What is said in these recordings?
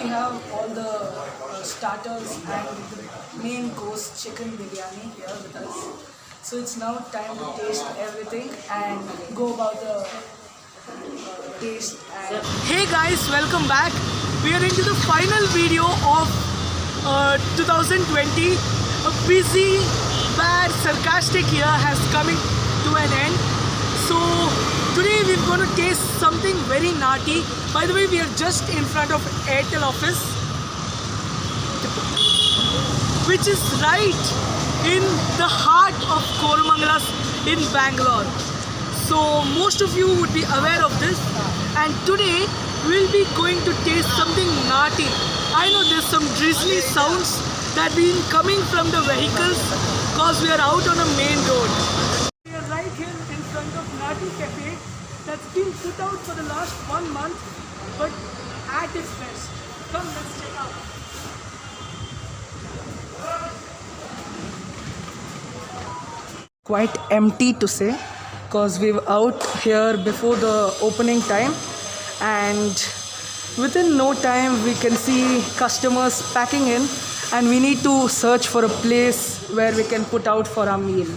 we have all the starters and the main course chicken biryani here with us. So it's now time to taste everything and go about the taste. And hey guys, welcome back. We are into the final video of 2020. A busy, bad, sarcastic year has coming to an end. So today we're going to taste something very naughty. By the way, we are just in front of Airtel office, which is right in the heart of Koromangalas in Bangalore. So most of you would be aware of this, and today we'll be going to taste something naughty. I know there's some drizzly sounds that been coming from the vehicles because we are out on a main road. We are right here in front of Naughty Cafe that's been put out for the last 1 month, but at its best. Come, let's check out. Quite empty to say, because we were out here before the opening time, and within no time we can see customers packing in, and we need to search for a place where we can put out for our meal.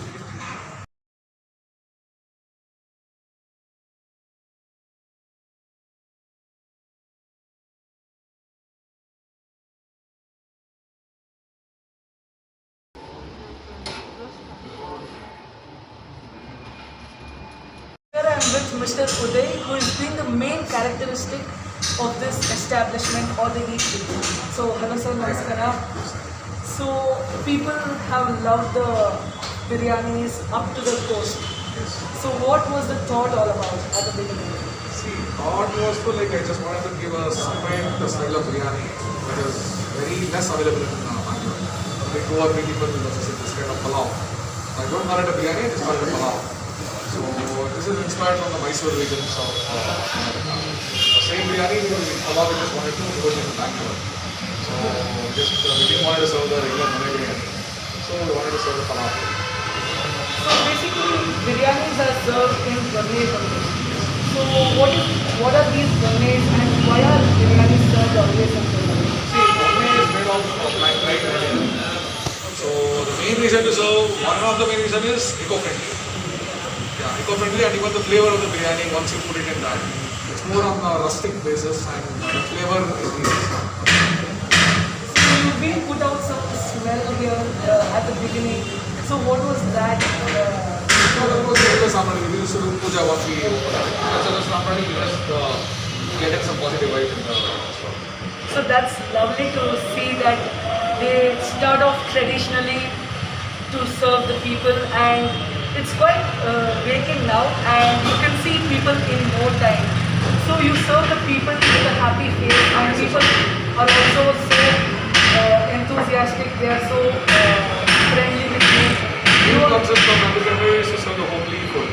Here I am with Mr. Uday, who is being the main characteristic of this establishment or the eatery. So, hello sir, namaskara. So, people have loved the biryanis up to the coast. So, what was the thought all about at the beginning? See, thought was to I just wanted to give a separate style of biryani that is very less available in Bangalore. Only 2 or 3 people will associate this kind of palau. I don't call it a biryani, I just call it a palau. So this is inspired from the Mysore regions of America. The same biryani, palau we just wanted to put in Bangalore. So we didn't want to serve the regular Malay biryani. So we wanted to serve the palau. So basically, biryanis are served in gourmet only. So what are these gourmets and why are biryanis served always in gourmet? See, gourmet is made of black rice and onion. So the main reason to serve, one of the main reason is eco-friendly. Yeah, eco-friendly, and even the flavor of the biryani, once you put it in that, it's more on a rustic basis and the flavor is easy. So you've been put out some smell here at the beginning. So what was that? So that was the regular samrani. We used to do puja once we opened it. That's the samrani, we just getting some positive vibe in the restaurant. So that's lovely to see that they start off traditionally to serve the people, and it's quite baking now, and you can see people in no time. So you serve the people with a happy face, and people are also so enthusiastic. They are so friendly with you. New concept from Naughty Cafe is to serve the homely food.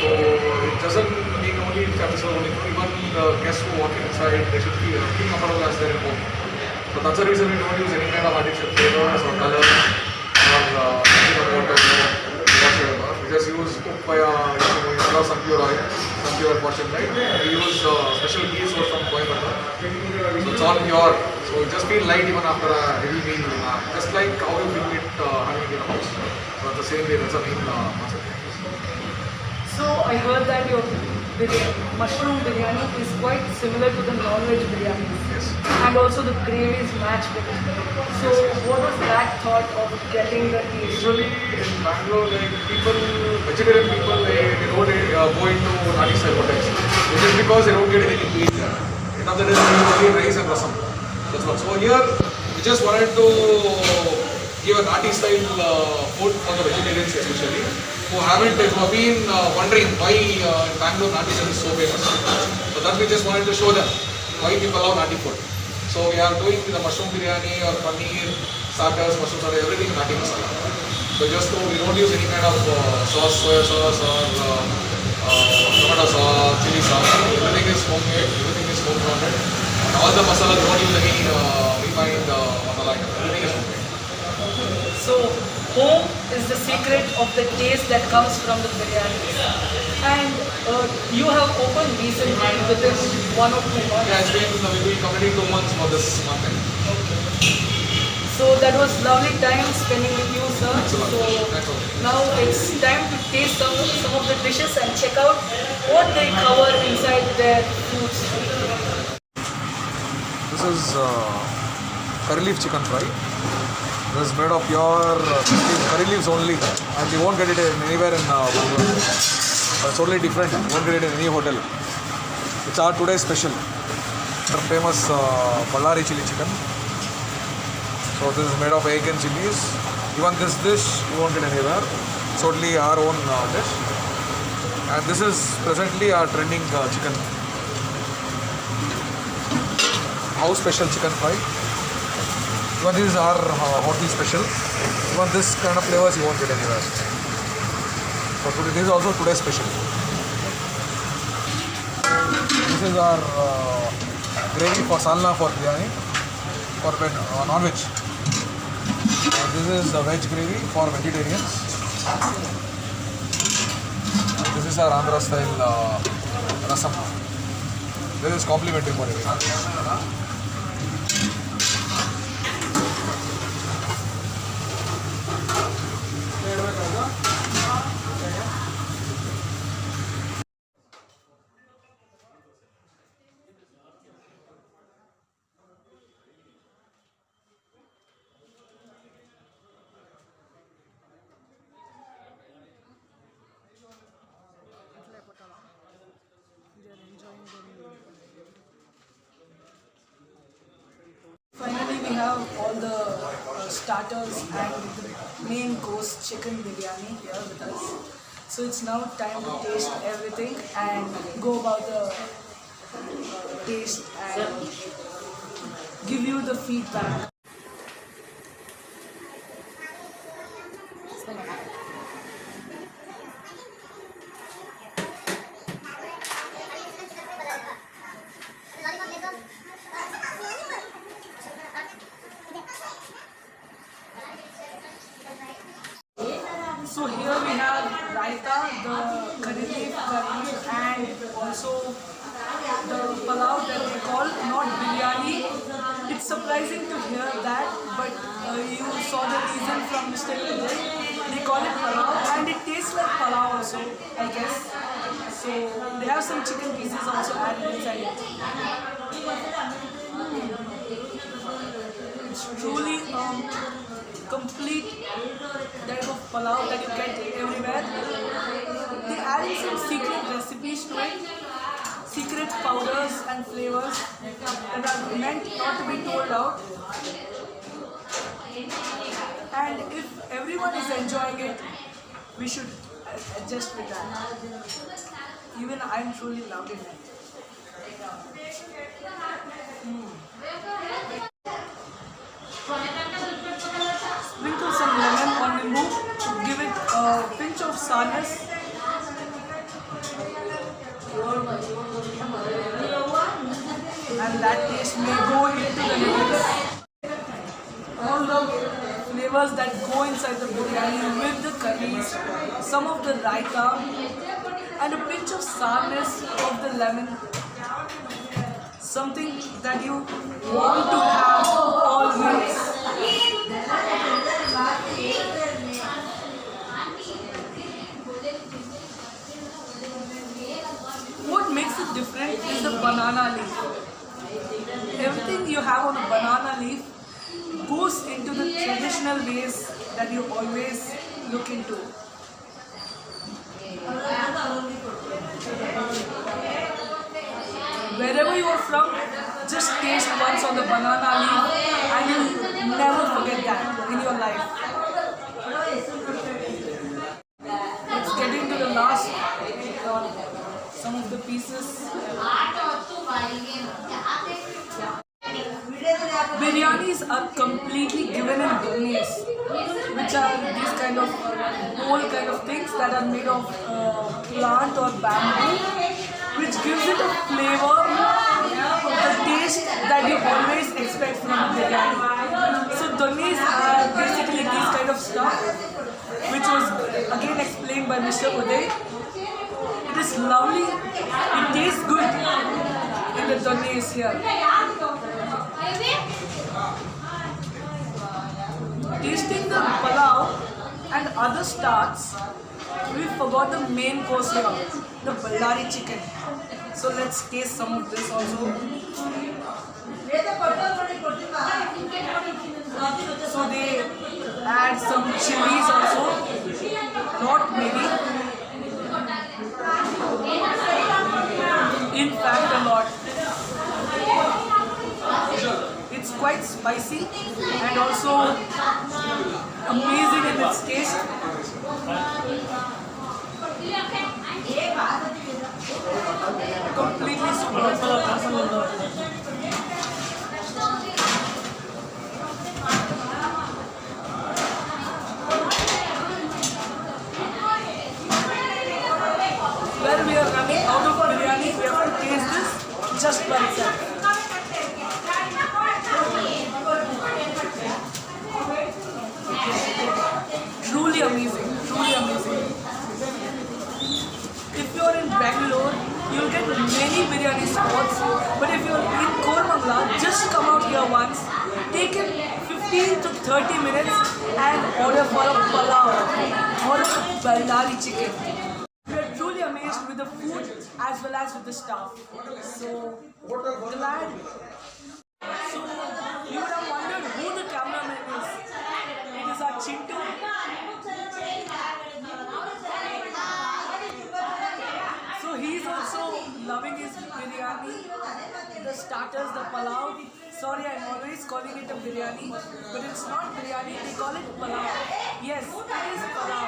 So it doesn't mean only if you have to serve only food. Even the guests who walk inside, they should feel comfortable as they're at home. So that's the reason we don't use any kind of artificial flavors or colors or water, whatsoever. We just use cooked by instead of some pure oil, some pure portion, right? We use special ghee source from Coimbatore. So it's all pure. So it just feel light even after a heavy meal. Just like how you feel it having it in a house. So that's the same way, that's the main concept. So I heard that your mushroom biryani is quite similar to the non-veg biryani. Yes. And also the gravy is matched with it. So what was that thought of getting the taste? Usually in Bangalore, like vegetarian people, they don't go into Nadi style hotels. Which is because they don't get anything to eat there. End of the day, they only rice and rasam. That's what. So here, we just wanted to give a Nadi style food for the vegetarians especially, who have been wondering why in Bangalore Nadi style is so famous. So that we just wanted to show them why people love Nadi food. So we are doing the mushroom biryani or paneer, starters, mushroom starters, everything Nadi masala. So just we don't use any kind of sauce, soya sauce or tomato sauce, chili sauce. Everything is homemade, everything is home grounded. And all the masala, we don't use any refined masala. Everything is homemade. So home is the secret of the taste that comes from the biryani. And you have opened recently within 1 or 2 months. Yeah, we've been completing 2 months for this month. So that was lovely time spending with you, sir. Excellent. So Excellent. now it's time to taste some of the dishes and check out what they cover inside their foods. This is curry leaf chicken fry. This is made of pure curry leaves only, and you won't get it anywhere in Bangalore. It's totally different. You won't get it in any hotel. It's our today's special. Our famous Ballari chili chicken. So this is made of egg and chilies. Even this dish you won't get anywhere. It's totally our own dish. And this is presently our trending chicken. House special chicken fry. Even these are hotly special. Even this kind of flavors you won't get anywhere. So today, this is also today's special. This is our gravy for salna for biryani for non-veg. This is the veg gravy for vegetarians. This is our Andhra style rasam. This is complimentary for everyone. Finally, we have all the starters and the main course chicken biryani here with us. So it's now time to taste everything and go about the taste and give you the feedback. So here we have raita, the curry leaf curry, and also the palau that they call not biryani. It's surprising to hear that, but you saw the reason from Mr. Vijay. They call it palau, and it tastes like palau also, I guess. So they have some chicken pieces also added inside it. It's truly complete type of palau that you get everywhere. They added some secret recipes to it, secret powders and flavors that are meant not to be told out. And if everyone is enjoying it, we should adjust with that. Even I'm truly loving it. Sprinkle some lemon on nimbu to give it a pinch of sourness. And that taste may go into the noodles. All the flavors that go inside the biryani with the curries, some of the raita, and a pinch of sourness of the lemon. Something that you want to have always. What makes it different is the banana leaf. Everything you have on a banana leaf goes into the traditional ways that you always look into. Wherever you are from, just taste once on the banana leaf and you'll never forget that in your life. Let's get into the last, some of the pieces. Biryanis are completely given in donis, which are these kind of whole kind of things that are made of plant or bamboo, which gives it a flavor, the taste that you always expect from a biryani. So donis are basically these kind of stuff which was again explained by Mr. Uday. It is lovely, it tastes good, and the donne is here. Tasting the palau and other starts, we forgot the main course here, the Ballari chicken. So let's taste some of this also. So they add some chilies also, not maybe, in fact a lot. It's quite spicy and also amazing in its taste. Completely superb. Where we are running out of biryani, we have to taste this just by itself. Truly amazing, truly amazing. If you're in Bangalore, you'll get many biryani spots, but if you're in Koramangala, just come out here once, take it 15 to 30 minutes and order for a palau or a Ballari chicken. We are truly amazed with the food as well as with the staff. So glad. So you would have wondered who the cameraman is. It is our Chintu. So he's also loving his biryani, the starters, the palau. Sorry, I'm always calling it a biryani, but it's not biryani, they call it palau. Yes, it is palau.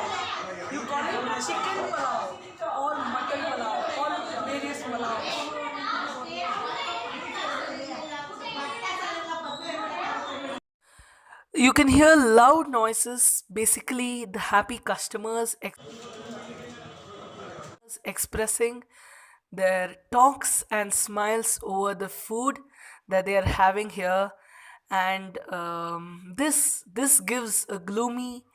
You call it chicken palau or mutton palau or various palau. You can hear loud noises, basically the happy customers expressing their talks and smiles over the food that they are having here, and this gives a gloomy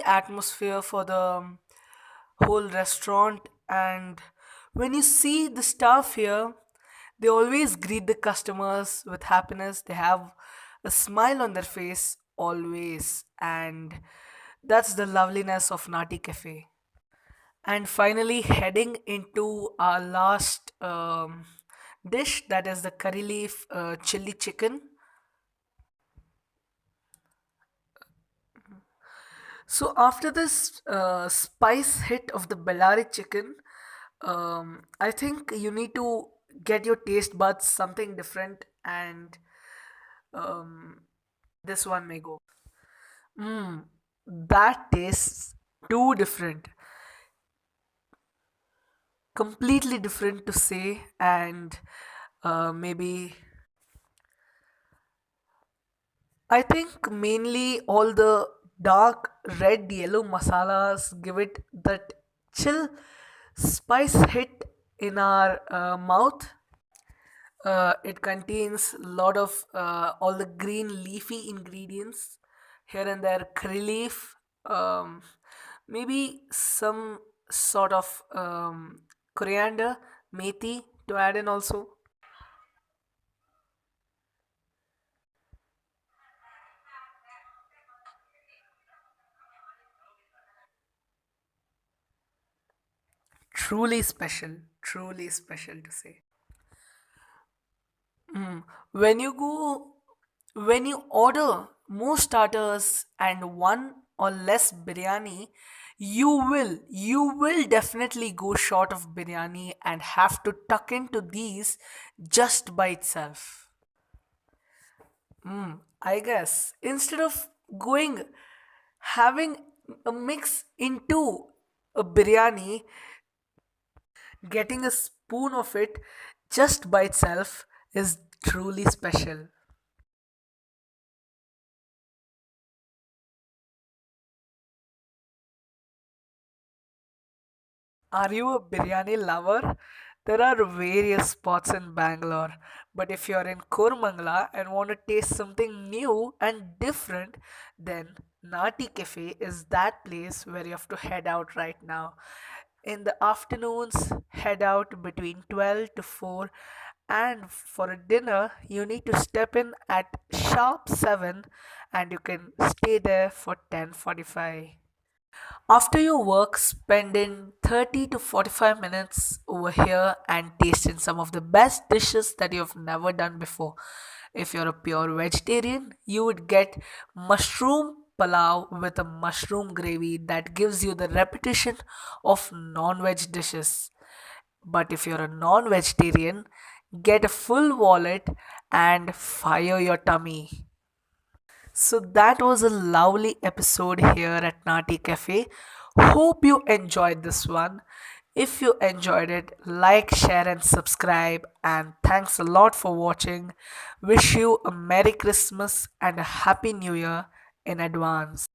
atmosphere for the whole restaurant. And when you see the staff here, they always greet the customers with happiness. They have a smile on their face always, and that's the loveliness of Nati Cafe. And finally, heading into our last dish, that is the curry leaf chili chicken. So after this spice hit of the Bellari chicken, I think you need to get your taste buds something different, and um, this one may go. Mm, that tastes too different, completely different to say, and maybe I think mainly all the dark red yellow masalas give it that chill spice hit in our mouth. It contains a lot of all the green leafy ingredients here and there, curry leaf, maybe some sort of coriander, methi to add in also. Truly special to say. When you go, when you order more starters and one or less biryani, you will definitely go short of biryani and have to tuck into these just by itself. I guess instead of going having a mix into a biryani, getting a spoon of it just by itself is truly special. Are you a biryani lover? There are various spots in Bangalore, but if you're in Kormangala and want to taste something new and different, then Nati Cafe is that place where you have to head out right now. In the afternoons, head out between 12 to 4, and for a dinner, you need to step in at sharp 7 and you can stay there for 10:45. After your work, spend in 30 to 45 minutes over here and taste in some of the best dishes that you've never done before. If you're a pure vegetarian, you would get mushroom palau with a mushroom gravy that gives you the repetition of non-veg dishes. But if you're a non-vegetarian, get a full wallet and fire your tummy. So that was a lovely episode here at Nati Cafe. Hope you enjoyed this one. If you enjoyed it, like, share, and subscribe. And thanks a lot for watching. Wish you a Merry Christmas and a Happy New Year in advance.